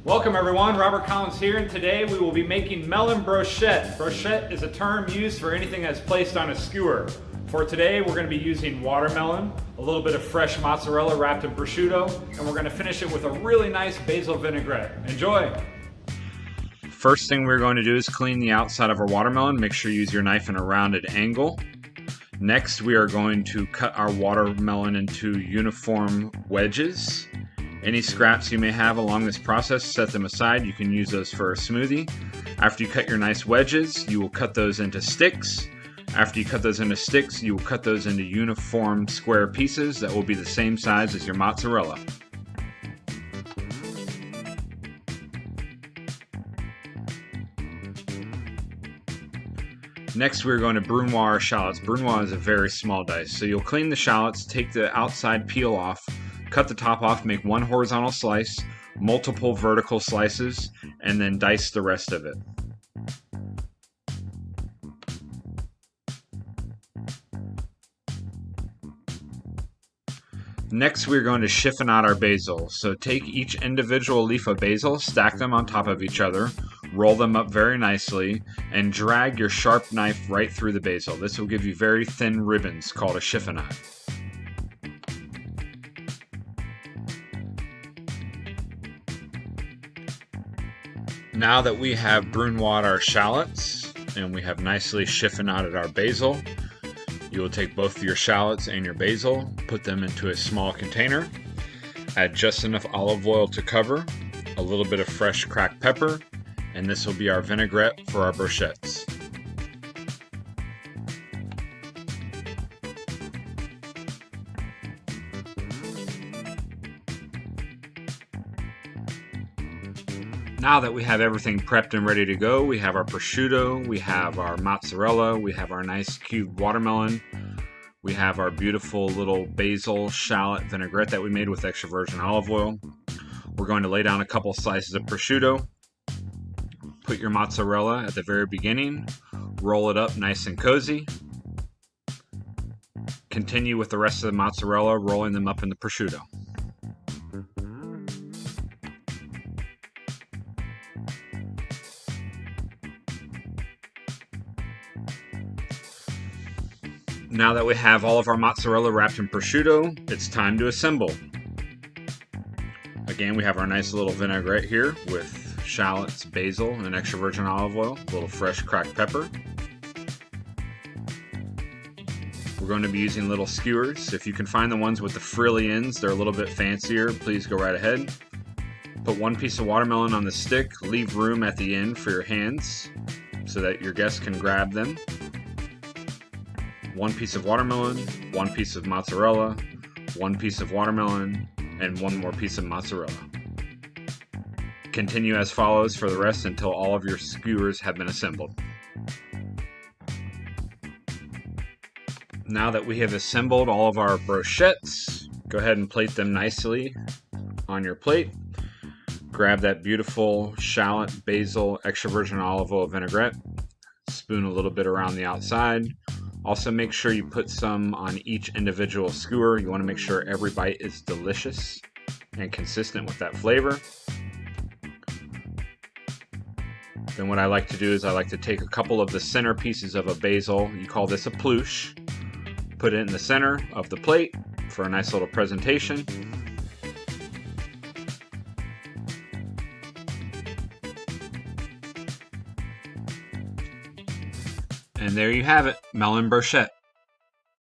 Welcome everyone, Robert Collins here, and today we will be making melon brochette. Brochette is a term used for anything that's placed on a skewer. For today, we're going to be using watermelon, a little bit of fresh mozzarella wrapped in prosciutto, and we're going to finish it with a really nice basil vinaigrette. Enjoy! First thing we're going to do is clean the outside of our watermelon. Make sure you use your knife in a rounded angle. Next, we are going to cut our watermelon into uniform wedges. Any scraps you may have along this process, set them aside. You can use those for a smoothie. After you cut your nice wedges, you will cut those into sticks. After you cut those into sticks, you will cut those into uniform square pieces that will be the same size as your mozzarella. Next, we're going to brunoise our shallots. Brunoise is a very small dice. So you'll clean the shallots, take the outside peel off, cut the top off, make one horizontal slice, multiple vertical slices, and then dice the rest of it. Next, we're going to chiffonade our basil. So take each individual leaf of basil, stack them on top of each other, roll them up very nicely, and drag your sharp knife right through the basil. This will give you very thin ribbons called a chiffonade. Now that we have brunoised our shallots and we have nicely chiffonaded our basil, you will take both your shallots and your basil, put them into a small container, add just enough olive oil to cover, a little bit of fresh cracked pepper, and this will be our vinaigrette for our brochettes. Now that we have everything prepped and ready to go, we have our prosciutto, we have our mozzarella, we have our nice cubed watermelon, we have our beautiful little basil shallot vinaigrette that we made with extra virgin olive oil. We're going to lay down a couple slices of prosciutto, put your mozzarella at the very beginning, roll it up nice and cozy. Continue with the rest of the mozzarella, rolling them up in the prosciutto. Now that we have all of our mozzarella wrapped in prosciutto, it's time to assemble. Again, we have our nice little vinaigrette here with shallots, basil, and extra virgin olive oil, a little fresh cracked pepper. We're going to be using little skewers. If you can find the ones with the frilly ends, they're a little bit fancier, please go right ahead. Put one piece of watermelon on the stick, leave room at the end for your hands so that your guests can grab them. One piece of watermelon, one piece of mozzarella, one piece of watermelon, and one more piece of mozzarella. Continue as follows for the rest until all of your skewers have been assembled. Now that we have assembled all of our brochettes, go ahead and plate them nicely on your plate. Grab that beautiful shallot, basil, extra virgin olive oil vinaigrette. Spoon a little bit around the outside. Also make sure you put some on each individual skewer. You want to make sure every bite is delicious and consistent with that flavor. Then what I like to do is I like to take a couple of the center pieces of a basil. You call this a pluche. Put it in the center of the plate for a nice little presentation. And there you have it, melon brochette.